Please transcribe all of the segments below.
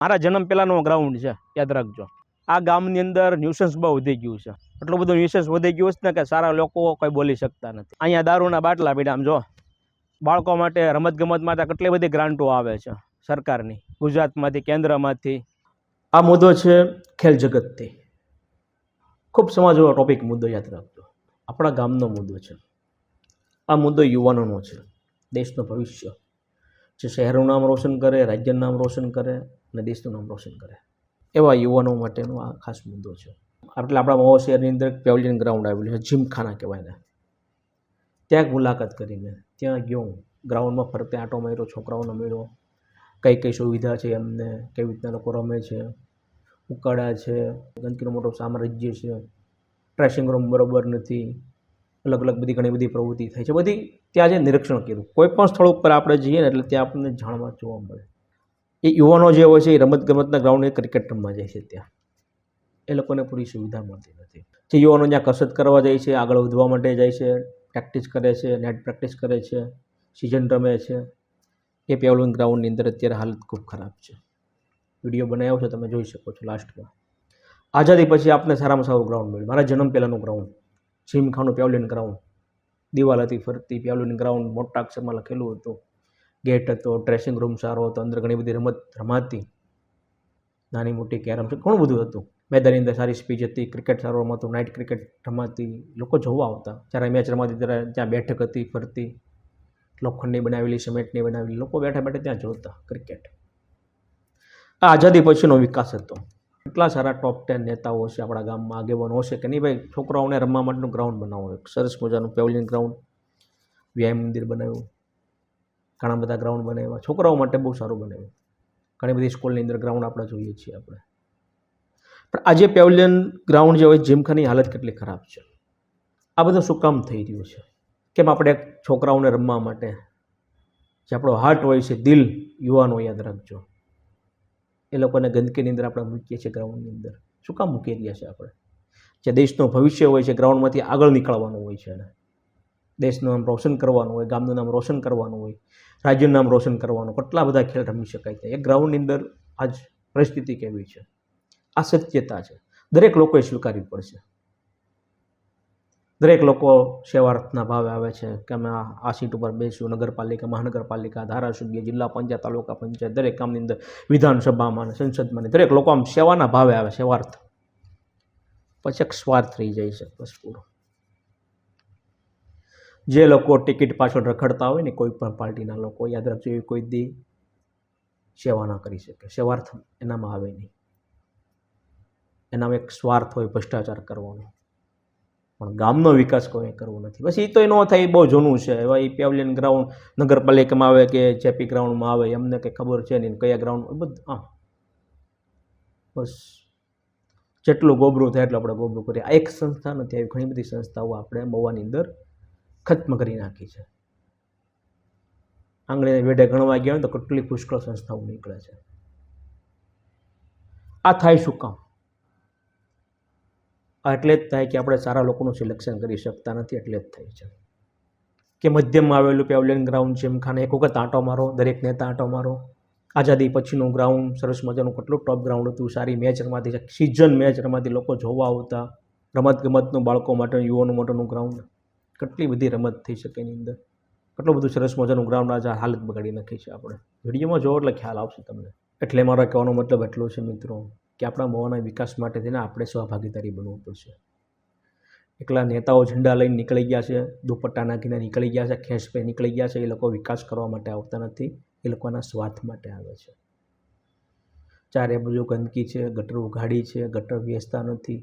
મારા જન્મ પહેલાંનો ગ્રાઉન્ડ છે, યાદ રાખજો. આ ગામની અંદર ન્યુસન્સ બહુ વધી ગયું છે. એટલું બધું ન્યુસન્સ વધી ગયું છે ને કે સારા લોકો કોઈ બોલી શકતા નથી. અહીંયા દારૂના બાટલા પીડા. આમ જો, બાળકો માટે રમતગમત માટે કેટલી બધી ગ્રાન્ટો આવે છે સરકારની, ગુજરાતમાંથી, કેન્દ્રમાંથી. આ મુદ્દો છે ખેલ જગતથી. ખૂબ સમજવાનો ટોપિક મુદ્દો, યાદ રાખજો. આપણા ગામનો મુદ્દો છે. આ મુદ્દો યુવાનોનો છે, દેશનું ભવિષ્ય, જે શહેરનું નામ રોશન કરે, રાજ્યનું નામ રોશન કરે અને દેશનું નામ રોશન કરે, એવા યુવાનો માટેનો આ ખાસ મુદ્દો છે. એટલે આપણા મહો શહેરની અંદર પેવેલિયન ગ્રાઉન્ડ આવેલું છે, જીમખાના કહેવાય ને. ત્યાં એક મુલાકાત કરીને ત્યાં ગયો, ગ્રાઉન્ડમાં ફરતે આંટો માર્યો, છોકરાઓને મળ્યો, કઈ કઈ સુવિધા છે એમને, કેવી રીતના લોકો રમે છે, ઉકાળા છે, ગંદકીનો મોટો સામ્રાજ્ય છે, ડ્રેસિંગ રૂમ બરાબર નથી, અલગ અલગ બધી ઘણી બધી પ્રવૃત્તિ થાય છે. બધી ત્યાં જે નિરીક્ષણ કર્યું. કોઈ પણ સ્થળ ઉપર આપણે જઈએ ને એટલે ત્યાં આપણને જાણવા જોવા મળે. એ યુવાનો જે હોય છે એ રમતગમતના ગ્રાઉન્ડે ક્રિકેટ રમવા જાય છે, ત્યાં એ લોકોને પૂરી સુવિધા મળતી નથી. જે યુવાનો ત્યાં કસરત કરવા જાય છે, આગળ વધવા માટે જાય છે, પ્રેક્ટિસ કરે છે, નેટ પ્રેક્ટિસ કરે છે, સિઝન રમે છે, એ પેવેલિયન ગ્રાઉન્ડની અંદર અત્યારે હાલત ખૂબ ખરાબ છે. વિડીયો બનાવ્યો છે, તમે જોઈ શકો છો. લાસ્ટમાં આઝાદી પછી આપને સારામાં સારું ગ્રાઉન્ડ મળ્યું. મારા જન્મ પહેલાંનું ગ્રાઉન્ડ, જીમખાનું પેવેલિયન ગ્રાઉન્ડ, દિવાલ હતી ફરતી, પેવેલિયન ગ્રાઉન્ડ મોટા અક્ષરમાં લખેલું હતું, ગેટ હતો, ડ્રેસિંગ રૂમ સારો હતો, અંદર ઘણી બધી રમત રમાતી, નાની મોટી કેરમ છે, ઘણું બધું હતું. મેદાનની અંદર સારી સ્પીચ હતી, ક્રિકેટ સારું રમાતું, નાઇટ ક્રિકેટ રમાતી, લોકો જોવા આવતા. જ્યારે મેચ રમાતી ત્યારે ત્યાં બેઠક હતી ફરતી, લોખંડની બનાવેલી, સિમેન્ટની બનાવેલી, લોકો બેઠા બેઠા ત્યાં જોતા ક્રિકેટ. આ આઝાદી પછીનો વિકાસ હતો. કેટલા સારા ટોપ 10 નેતાઓ છે આપણા ગામમાં, આગેવાનો હશે કે નહીં ભાઈ, છોકરાઓને રમવા માટેનું ગ્રાઉન્ડ બનાવો, એક સરસ મજાનું પેવેલિયન ગ્રાઉન્ડ, વ્યાયામ મંદિર બનાવ્યું, ઘણા બધા ગ્રાઉન્ડ બનાવ્યા, છોકરાઓ માટે બહુ સારું બનાવ્યું. ઘણી બધી સ્કૂલની અંદર ગ્રાઉન્ડ આપણે જોઈએ છીએ આપણે. પણ આજે પેવેલિયન ગ્રાઉન્ડ જે હોય, જીમખાની હાલત કેટલી ખરાબ છે. આ બધું શું કામ થઈ રહ્યું છે? કેમ આપણે છોકરાઓને રમવા માટે, જે આપણો હાર્ટ હોય છે, દિલ, યુવાનો, યાદ રાખજો, એ લોકોને ગંદકીની અંદર આપણે મૂકીએ છીએ ગ્રાઉન્ડની અંદર. શું કામ મૂકી રહ્યા છે આપણે? જે દેશનું ભવિષ્ય હોય છે, ગ્રાઉન્ડમાંથી આગળ નીકળવાનું હોય છે, દેશનું નામ રોશન કરવાનું હોય, ગામનું નામ રોશન કરવાનું હોય, રાજ્યનું નામ રોશન કરવાનું, કેટલા બધા ખેલ રમી શકાય છે. એ ગ્રાઉન્ડની અંદર આજ પરિસ્થિતિ કેવી છે? આ સત્યતા છે, દરેક લોકોએ સ્વીકારવી પડશે. દરેક લોકો સેવાર્થના ભાવે આવે છે કે અમે આ સીટ ઉપર બેસીશું. નગરપાલિકા, મહાનગરપાલિકા, ધારાસભ્ય, જિલ્લા પંચાયત, તાલુકા પંચાયત, દરેક કામની અંદર, વિધાનસભામાં અને સંસદમાં, દરેક લોકો આમ સેવાના ભાવે આવે, સેવાર્થ. પછી એક સ્વાર્થ રહી જાય છે બસ પૂરો. જે લોકો ટિકિટ પાછળ રખડતા હોય ને, કોઈ પણ પાર્ટીના લોકો, યાદ રાખજો, એ કોઈ દી સેવા ના કરી શકે. સેવાર્થ એનામાં આવે નહીં. એનામાં એક સ્વાર્થ હોય, ભ્રષ્ટાચાર કરવાનો. પણ ગામનો વિકાસ કોઈ કરવો નથી. બસ એ તો ન થાય, બહુ જૂનું છે. એવા એ પેવેલિયન ગ્રાઉન્ડ નગરપાલિકામાં આવે કે જેપી ગ્રાઉન્ડમાં આવે, એમને કંઈ ખબર છે નહીં કયા ગ્રાઉન્ડ. બધું હા, બસ જેટલું ગોબરું થાય એટલું આપણે ગોબરું કરીએ. આ એક સંસ્થા નથી, આવી ઘણી બધી સંસ્થાઓ આપણે મહુવાની અંદર ખત્મ કરી નાખી છે. આંગળીને વેઢે ગણવા ગયા હોય તો કેટલી પુષ્કળ સંસ્થાઓ નીકળે છે. આ થાય શું કામ? આ એટલે જ થાય કે આપણે સારા લોકોનું સિલેક્શન કરી શકતા નથી, એટલે જ થાય છે. કે મધ્યમમાં આવેલું પેવેલિયન ગ્રાઉન્ડ, જીમખાને એક વખત આંટો મારો, દરેક નેતા આંટો મારો. આઝાદી પછીનું ગ્રાઉન્ડ સરસ મજાનું કેટલું ટોપ ગ્રાઉન્ડ હતું, સારી મેચ રમાતી, સિઝન મેચ રમાતી, લોકો જોવા આવતા, રમતગમતનું બાળકો માટે, યુવાનો માટેનું ગ્રાઉન્ડ, કેટલી બધી રમત થઈ શકે એની અંદર, કેટલું બધું સરસ મજાનું ગ્રાઉન્ડ. આજે હાલત બગાડી નાખી છે આપણે. વિડીયોમાં જોવો એટલે ખ્યાલ આવશે તમને. એટલે મારા કહેવાનો મતલબ એટલો છે મિત્રો, કે આપણા મહુવાના વિકાસ માટે થઈને આપણે સહભાગીદારી બનવું પડશે. એકલા નેતાઓ ઝંડા લઈને નીકળી ગયા છે, દુપટ્ટા નાખીને નીકળી ગયા છે, ખેંચપે નીકળી ગયા છે. એ લોકો વિકાસ કરવા માટે આવતા નથી, એ લોકોના સ્વાર્થ માટે આવે છે. ચારે બાજુ ગંદકી છે, ગટર ઉઘાડી છે, ગટર વેચતા નથી,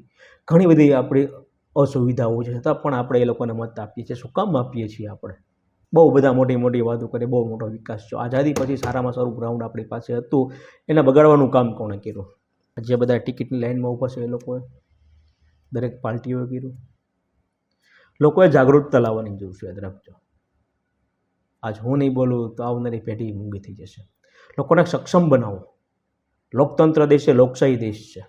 ઘણી બધી આપણી અસુવિધાઓ છે, છતાં પણ આપણે એ લોકોને મત આપીએ છીએ. શું કામ આપીએ છીએ આપણે? બહુ બધા મોટી મોટી વાતો કરીએ, બહુ મોટો વિકાસ છે. આઝાદી પછી સારામાં સારું ગ્રાઉન્ડ આપણી પાસે હતું, એને બગાડવાનું કામ કોણે કર્યું? જે બધા ટિકિટની લાઇનમાં ઊભા છે એ લોકોએ, દરેક પાર્ટીઓએ કર્યું. લોકોએ જાગૃતતા લાવવાની જરૂર છે, યાદ રાખજો. આજ હું નહીં બોલું તો આવનારી પેઢી મૂંગી થઈ જશે. લોકોને સક્ષમ બનાવો. લોકતંત્ર દેશ છે, લોકશાહી દેશ છે.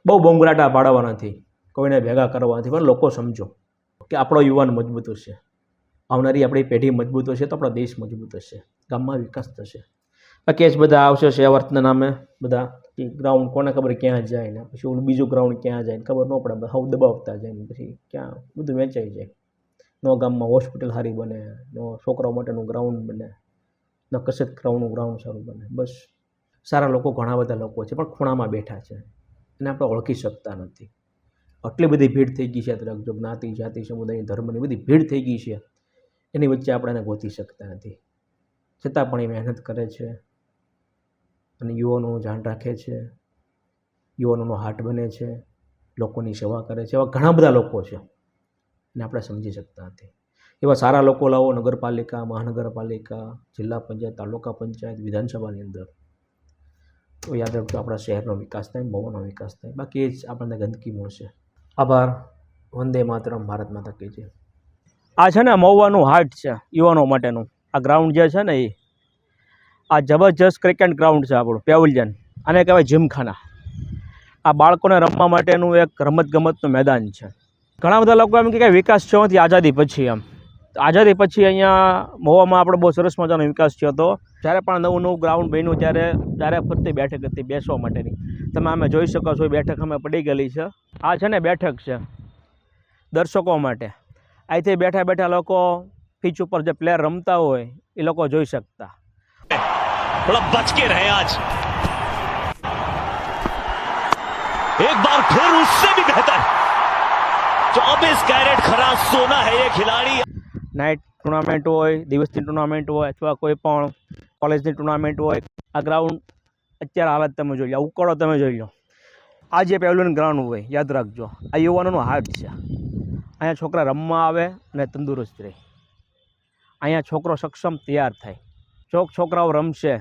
બહુ બોંગરાટા પાડવા નથી, કોઈને ભેગા કરવા નથી, પણ લોકો સમજો કે આપણો યુવાન મજબૂત હશે, આવનારી આપણી પેઢી મજબૂત હશે તો આપણો દેશ મજબૂત હશે, ગામમાં વિકાસ થશે. કેસ બધા આવશે શેવર્થના નામે બધા ગ્રાઉન્ડ કોને ખબર ક્યાં જાય ને પછી ઓલું બીજું ગ્રાઉન્ડ ક્યાં જાય ને ખબર ન પડે હવ દબાવતા જાય ને પછી ક્યાં બધું વેચાઈ જાય. નો ગામમાં હોસ્પિટલ સારી બને, નો છોકરાઓ માટેનું ગ્રાઉન્ડ બને, ન કસરત ગ્રાઉન્ડનું ગ્રાઉન્ડ સારું બને. બસ સારા લોકો ઘણા બધા લોકો છે પણ ખૂણામાં બેઠા છે એને આપણે ઓળખી શકતા નથી. આટલી બધી ભીડ થઈ ગઈ છે અત્યારે જો જ્ઞાતિ જાતિ સમુદાય ધર્મની બધી ભીડ થઈ ગઈ છે એની વચ્ચે આપણે એને ગોતી શકતા નથી. છતાં પણ એ મહેનત કરે છે અને યુવાનોનું ધ્યાન રાખે છે, યુવાનોનો હાટ બને છે, લોકોની સેવા કરે છે. એવા ઘણા બધા લોકો છે અને આપણે સમજી શકતા નથી. એવા સારા લોકો લાવો નગરપાલિકા, મહાનગરપાલિકા, જિલ્લા પંચાયત, તાલુકા પંચાયત, વિધાનસભાની અંદર, તો યાદ રાખજો આપણા શહેરનો વિકાસ થાય, મહુવાનો વિકાસ થાય. બાકી એ જ આપણને ગંદકી મળશે. આભાર. વંદે માતરમ. ભારત માતા કી જય. આ છે ને મહુવાનું હાટ છે યુવાનો માટેનું. આ ગ્રાઉન્ડ જે છે ને એ આ જબરજસ્ત ક્રિકેટ ગ્રાઉન્ડ છે આપણું પેવેલિયન. આને કહેવાય જીમખાના. આ બાળકોને રમવા માટેનું એક રમતગમતનું મેદાન છે. ઘણા બધા લોકો એમ કે વિકાસ થયો નથી આઝાદી પછી. એમ આઝાદી પછી અહીંયા મહુવામાં આપણે બહુ સરસ મજાનો વિકાસ થયો હતો. જ્યારે પણ નવું નવું ગ્રાઉન્ડ બન્યું ત્યારે ફરતી બેઠક હતી બેસવા માટેની. તમે અમે જોઈ શકો છો એ બેઠક અમે પડી ગયેલી છે. આ છે ને બેઠક છે દર્શકો માટે. અહીંથી બેઠા બેઠા લોકો પીચ ઉપર જે પ્લેયર રમતા હોય એ લોકો જોઈ શકતા. थोड़ा बच के रहे आज, एक बार फिर उससे भी बेहतर 24 कैरेट खरा सोना है ये खिलाड़ी. નાઇટ ટુર્નામેન્ટ હોય, દિવસની ટુર્નામેન્ટ હોય અથવા કોઈ પણ કોલેજની ટુર્નામેન્ટ હોય, આ ગ્રાઉન્ડ અત્યારે હાલત તમે જોઈ લો, ઉકળો તમે જોઈ લો. આ જે પેવેલિયન ગ્રાઉન્ડ હોય યાદ રાખજો આ યુવાનોનો હાટ છે. અહીંયા છોકરા રમવા આવે અને તંદુરસ્ત રહે. અહીંયા છોકરો સક્ષમ તૈયાર થાય. છોકરાઓ રમશે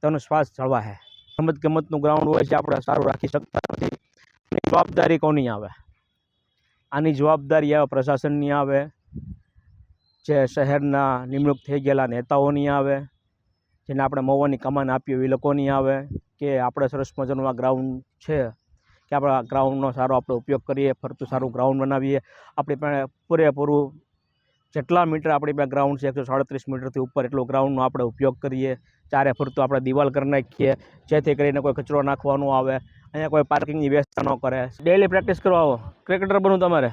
તો એનો શ્વાસ જળવાશે. રમતગમતનું ગ્રાઉન્ડ હોય છે આપણે સારું રાખી શકતા નથી. એની જવાબદારી કોની આવે? આની જવાબદારી આવે પ્રશાસનની આવે, જે શહેરના નિમણૂક થઈ ગયેલા નેતાઓની આવે, જેને આપણે મહુવાની કમાન આપી હોય એ લોકોની આવે કે આપણે સરસ મજાનું આ ગ્રાઉન્ડ છે કે આપણા ગ્રાઉન્ડનો સારો આપણે ઉપયોગ કરીએ, ફરતું સારું ગ્રાઉન્ડ બનાવીએ. આપણી પાસે પૂરેપૂરું જેટલા મીટર આપણી પાસે ગ્રાઉન્ડ છે 137 મીટરથી ઉપર એટલું ગ્રાઉન્ડનો આપણે ઉપયોગ કરીએ. ચારે ફરતું આપણે દિવાલ કરી નાખીએ જેથી કરીને કોઈ કચરો નાખવાનો આવે, અહીંયા કોઈ પાર્કિંગની વ્યવસ્થા ન કરે. ડેઈલી પ્રેક્ટિસ કરવા આવો. ક્રિકેટર બનવું તમારે?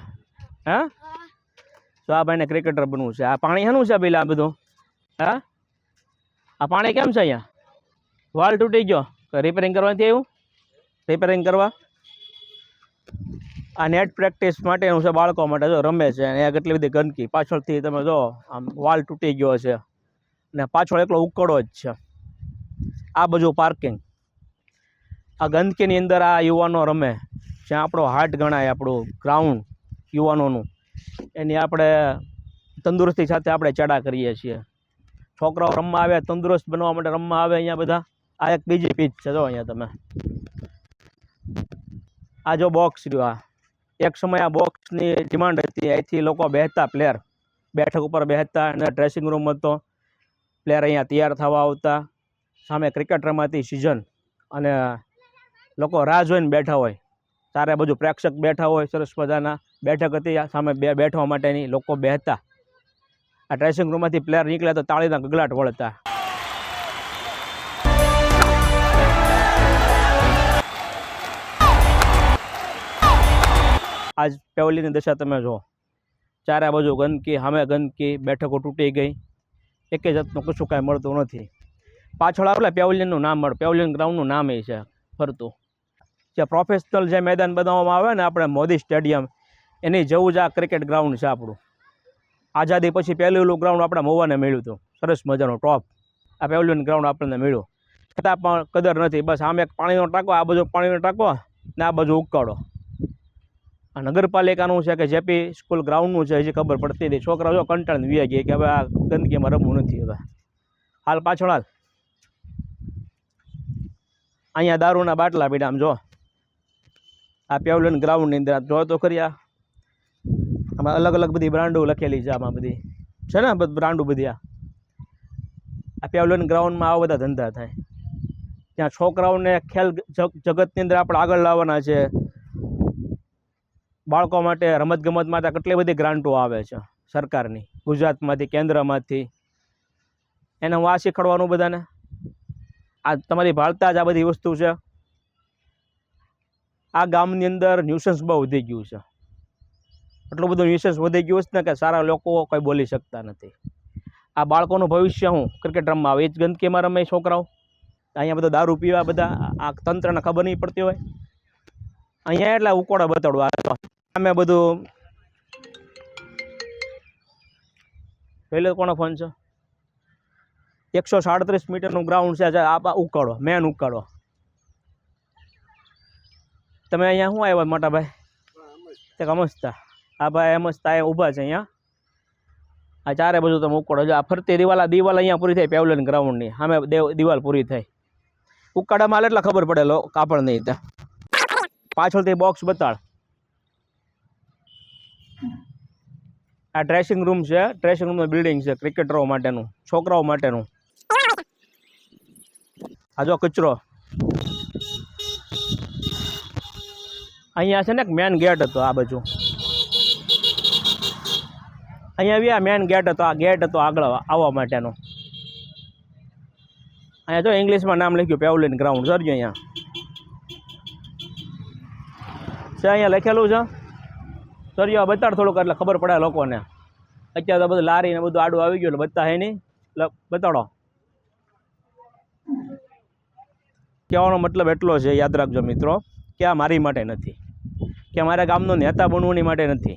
હે? તો આ ભાઈને ક્રિકેટર બનવું છે. આ પાણી શાનું છે પેલા આ બધું? હા, આ પાણી કેમ છે અહીંયા? વાલ તૂટી ગયો, રિપેરિંગ કરવાથી આવ્યું? રિપેરિંગ કરવા આ નેટ પ્રેક્ટિસ માટેનું છે, બાળકો માટે. જો રમે છે અને કેટલી બધી ગંદકી પાછળથી તમે જો આમ વાલ તૂટી ગયો છે અને પાછળ એકલો ઉકળો જ છે. આ બધું પાર્કિંગ. આ ગંદકીની અંદર આ યુવાનો રમે, જ્યાં આપણો હાટ ગણાય આપણું ગ્રાઉન્ડ યુવાનોનું, એની આપણે તંદુરસ્તી સાથે આપણે ચડા કરીએ છીએ. છોકરાઓ રમવા આવે, તંદુરસ્ત બનવા માટે રમવા આવે અહીંયા બધા. આ એક બીજી પીચ છે જો અહીંયા તમે. આ જો બોક્સ રહ્યો, આ એક સમય આ બોક્સની ડિમાન્ડ હતી. અહીંથી લોકો બેસતા, પ્લેયર બેઠક ઉપર બેસતા અને ડ્રેસિંગ રૂમ હતો. પ્લેયર અહીંયા તૈયાર થવા આવતા. સામે ક્રિકેટ રમાતી સિઝન અને લોકો રાહ જોઈને બેઠા હોય. તારે બધું પ્રેક્ષક બેઠા હોય, સરસ મજાના બેઠક હતી સામે બેઠવા માટેની. લોકો બેસતા, આ ડ્રેસિંગ રૂમમાંથી પ્લેયર નીકળે તો તાળીના ગગલાટ વળતા. આજ પેવેલિયનની દશા તમે જો, ચારે બાજુ ગંદકી, સામે ગંદકી, બેઠકો તૂટી ગઈ, એક જાતનું કશું કાંઈ મળતું નથી. પાછળ આપણે પેવેલિયનનું નામ મળે, પેવેલિયન ગ્રાઉન્ડનું નામ એ છે ફરતું. જે પ્રોફેશનલ જે મેદાન બનાવવામાં આવે ને આપણે મોદી સ્ટેડિયમ, એની જેવું જ આ ક્રિકેટ ગ્રાઉન્ડ છે આપણું. આઝાદી પછી પહેલું ગ્રાઉન્ડ આપણે મહુવાને મળ્યું હતું, સરસ મજાનું ટોપ. આ પેવેલિયન ગ્રાઉન્ડ આપણને મળ્યું, છતાં પણ કદર નથી. બસ આમ એક પાણીનો ટાંકો, આ બાજુ પાણીનો ટાંકો ને આ બાજુ ઉકાળો. આ નગરપાલિકાનું છે કે જેપી સ્કૂલ ગ્રાઉન્ડનું છે હજી ખબર પડતી હતી. છોકરાઓ જો કંટાળીને વી ગયા કે હવે આ ગંદકીમાં રમવું નથી. હવે હાલ પાછળ હાલ. અહીંયા દારૂના બાટલા પીડા આમ જો. આ પેવેલિયન ગ્રાઉન્ડની અંદર જો તો ખરી, આમાં અલગ અલગ બધી બ્રાન્ડો લખેલી છે. આમાં બધી છે ને બ્રાન્ડો બધી. આ પેવેલિયન ગ્રાઉન્ડમાં આવા બધા ધંધા થાય. ત્યાં છોકરાઓને ખેલ જગતની અંદર આપણે આગળ લાવવાના છે. બાળકો માટે રમતગમત માટે કેટલી બધી ગ્રાન્ટો આવે છે સરકારની, ગુજરાતમાંથી, કેન્દ્રમાંથી. એને હું આ શીખવાડવાનું બધાને આ તમારી ભાળતા જ આ બધી વસ્તુ છે. આ ગામની અંદર ન્યુસન્સ બહુ વધી ગયું છે. એટલું બધું ન્યુસન્સ વધી ગયું છે ને કે સારા લોકો કંઈ બોલી શકતા નથી. આ બાળકોનું ભવિષ્ય હું ક્રિકેટ રમવા આવે એ જ ગંદકીમાં રમે છોકરાઓ. અહીંયા બધા દારૂ પીવા બધા આ તંત્રને ખબર નહીં પડતી હોય. અહીંયા એટલે ઉકોડા બતાડવા અમે બધું પહેલો કોનો ફોન છે? 137 મીટરનું ગ્રાઉન્ડ છે. આ ઉકાળો મેન ઉકાળો. તમે અહીંયા શું આવ્યા મોટા ભાઈ? તે અમસ્તા આ ભાઈ અમસ્તા અહીંયા ઊભા છે અહીંયા. આ ચારે બાજુ તમે ઉકાળો જો. આ ફરતી દિવાલ અહીંયા પૂરી થઈ પેવલિયન ગ્રાઉન્ડની સામે દિવાલ પૂરી થઈ. ઉકાળામાં હાલે એટલે ખબર પડે કાપડ નહીં ત્યાં પાછળથી બોક્સ બતાડ. આ ડ્રેસિંગ રૂમ છે. ડ્રેસિંગ રૂમનું બિલ્ડિંગ છે ક્રિકેટરો માટેનું, છોકરાઓ માટેનું. આ જો કચરો અહીંયા છે ને એક મેન ગેટ હતો આ બાજુ. અહીંયા બી આ મેન ગેટ હતો. આ ગેટ હતો આગળ આવવા માટેનો. અહીંયા જો ઇંગ્લિશમાં નામ લખ્યું પેવલિયન ગ્રાઉન્ડ. સરજો અહીંયા છે. અહીંયા લખેલું છે. સરજો બતાડ થોડુંક એટલે ખબર પડે લોકોને. અત્યારે તો બધું લારી ને બધું આડું આવી ગયું એટલે બતા હે નહીં. બતાડો. કહેવાનો મતલબ એટલો છે, યાદ રાખજો મિત્રો, કે આ મારી માટે નથી, કે મારા ગામનો નેતા બનવાની માટે નથી,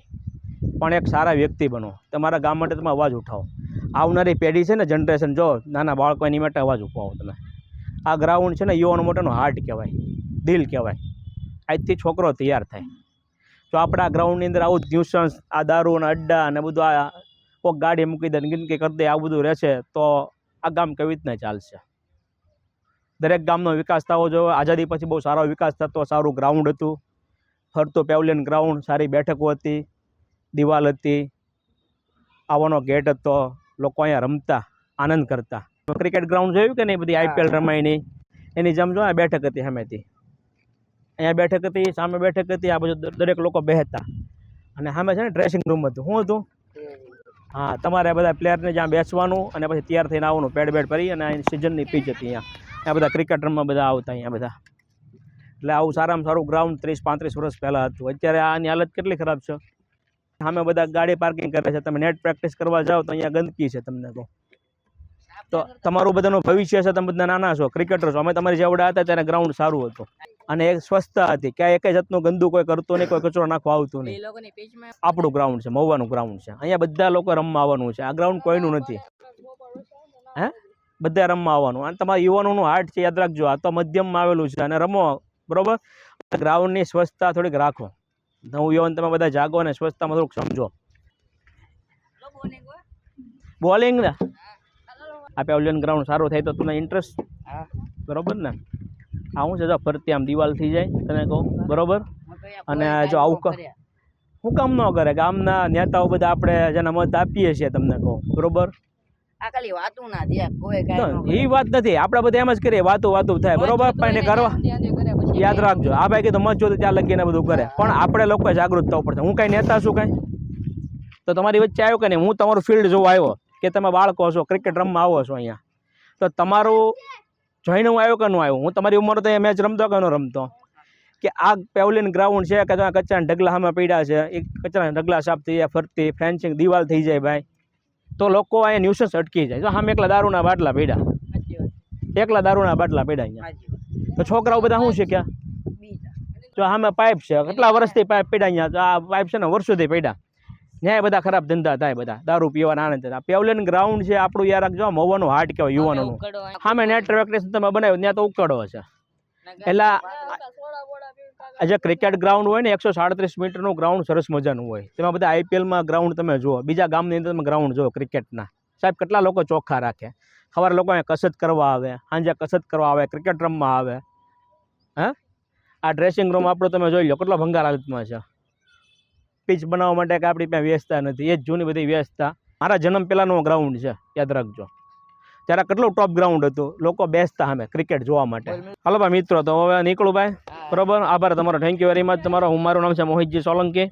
પણ એક સારા વ્યક્તિ બનો. તમારા ગામ માટે તમે અવાજ ઉઠાવો. આવનારી પેઢી છે ને, જનરેશન, જો નાના બાળકો એની માટે અવાજ ઉઠાવો તમે. આ ગ્રાઉન્ડ છે ને યુવાનો માટેનો હાર્ટ કહેવાય, દિલ કહેવાય. આજથી છોકરો તૈયાર થાય. જો આપણા ગ્રાઉન્ડની અંદર આવું ન્યુસન્સ, આ દારૂ અને અડ્ડા અને બધું આ કોઈક ગાડી મૂકી દે ગંદકી કરી દે, આ બધું રહેશે તો આ ગામ કેવી રીતના ચાલશે? દરેક ગામનો વિકાસ થવો જોઈએ. આઝાદી પછી બહુ સારો વિકાસ થતો. સારું ગ્રાઉન્ડ હતું, ફરતું પેવલિયન ગ્રાઉન્ડ, સારી બેઠકો હતી, દિવાલ હતી, આવવાનો ગેટ હતો, લોકો અહીંયા રમતા, આનંદ કરતા. ક્રિકેટ ગ્રાઉન્ડ જોયું કે નહીં? બધી IPL રમાય નહીં એની જેમ જો આ બેઠક હતી સામેથી. અહીંયા બેઠક હતી, સામે બેઠક હતી, આ બધું દરેક લોકો બેસતા. અને સામે છે ને ડ્રેસિંગ રૂમ હતું. શું હતું? હા, તમારે બધા પ્લેયરને જ્યાં બેસવાનું અને પછી તૈયાર થઈને આવવાનું, પેડ બેડ ભરી. અને અહીં સિઝનની પીચ હતી. અહીંયા બધા ક્રિકેટ રમવા બધા આવતા અહીંયા બધા. એટલે આવું સારામાં સારું ગ્રાઉન્ડ 30-35 વર્ષ પહેલાં હતું. અત્યારે આની હાલત કેટલી ખરાબ છે. સામે બધા ગાડી પાર્કિંગ કરે છે. તમે નેટ પ્રેક્ટિસ કરવા જાઓ તો અહીંયા ગંદકી છે. તમને કહો તો તમારું બધાનું ભવિષ્ય છે. તમે બધા નાના છો, ક્રિકેટર છો. અમે તમારી જેવડા હતા ત્યારે ગ્રાઉન્ડ સારું હતું અને એક સ્વચ્છતા હતી. ક્યાં એક જાતનું ગંદુ કોઈ કરતું નહીં, કોઈ કચરો નાખવા આવતું નહીં. આપણું ગ્રાઉન્ડ છે, મહુવાનું ગ્રાઉન્ડ છે. અહીંયા બધા લોકો રમવા આવવાનું છે. આ ગ્રાઉન્ડ કોઈનું નથી. હે, બધા રમવા આવવાનું. અને તમારા યુવાનોનું હાર્ટ છે, યાદ રાખજો. આ તો મધ્યમમાં આવેલું છે અને રમો, બરોબર. ગ્રાઉન્ડની સ્વચ્છતા થોડીક રાખો. નવું યુવાન તમે બધા જાગો અને સ્વચ્છતામાં થોડુંક સમજો. બોલિંગ ને આ પેવલિયન ગ્રાઉન્ડ સારું થાય તો તમને ઇન્ટરેસ્ટ, બરોબર ને? આવું છે જો ફરતી આમ દિવાલ થઈ જાય, તને કહું, બરોબર. અને જો આવું હું કામ ન કરે ગામના નેતાઓ બધા, આપણે જેના મત આપીએ છીએ, તમને કહું, બરોબર. એ વાત નથી, આપણે બધા એમ જ કરીએ, વાતું થાય, બરોબર. પણ એને કરવા યાદ રાખજો. આ ભાઈ કીધું મત જોતું ત્યાં લગીને બધું કરે, પણ આપણે લોકોએ જાગૃત થવું પડશે. હું કાંઈ નેતા છું કાંઈ? તો તમારી વચ્ચે આવ્યો કે નહીં? હું તમારું ફિલ્ડ જોવા આવ્યો કે તમે બાળકો છો, ક્રિકેટ રમવા આવો છો અહીંયા, તો તમારું જોઈને હું આવ્યો કે ન આવ્યો? હું તમારી ઉંમર તો એ મેચ રમતો કે ન રમતો? કે આ પેવલિયન ગ્રાઉન્ડ છે કે કચરાના ઢગલા સામે પડ્યા છે, એ કચરાના ઢગલા સાફ થઈ જાય, ફરતી ફેન્સિંગ દિવાલ થઈ જાય ભાઈ, તો લોકો અહીંયા ન્યુસન્સ અટકી જાય. જો સામે એકલા દારૂના બાટલા પડ્યા, અહીંયા, તો છોકરાઓ બધા શું શીખ્યા? જો સામે પાઇપ છે, કેટલા વર્ષથી પાઇપ પડ્યા અહીંયા. તો આ પાઇપ છે ને વર્ષોથી પડ્યા. ન્યાય બધા ખરાબ ધંધા થાય, બધા દારૂ પીવાના આનંદ થાય. પેવલિયન ગ્રાઉન્ડ છે આપણું, યાર રાખજો, મહુવાનું હાર્ટ કહેવાય યુવાનોનું. સામે નેટ પ્રેક્ટિસ તમે બનાવ્યું ત્યાં તો ઉકળો છે. એટલે જે ક્રિકેટ ગ્રાઉન્ડ હોય ને 137 મીટરનું ગ્રાઉન્ડ સરસ મજાનું હોય. તેમાં બધા IPLમાં ગ્રાઉન્ડ તમે જુઓ, બીજા ગામની અંદર તમે ગ્રાઉન્ડ જુઓ ક્રિકેટના, સાહેબ કેટલા લોકો ચોખ્ખા રાખે. સવારે લોકો અહીંયા કસરત કરવા આવે, સાંજે કસરત કરવા આવે, ક્રિકેટ રમવા આવે. હે, આ ડ્રેસિંગ રૂમ આપણો તમે જોઈ લો કેટલો ભંગાર હાલતમાં છે. પીચ બનાવવા માટે કે આપણી પાસે વ્યવસ્થા નથી. એ જ જૂની બધી વ્યવસ્થા. મારા જન્મ પહેલાંનો ગ્રાઉન્ડ છે, યાદ રાખજો. ત્યારે કેટલું ટોપ ગ્રાઉન્ડ હતું, લોકો બેસતા સામે ક્રિકેટ જોવા માટે. હાલો ભાઈ મિત્રો, તો હવે નીકળું ભાઈ, બરોબર. આભાર તમારો, થેન્ક યુ વેરી મચ તમારો. મારું નામ છે મોહિતજી સોલંકી.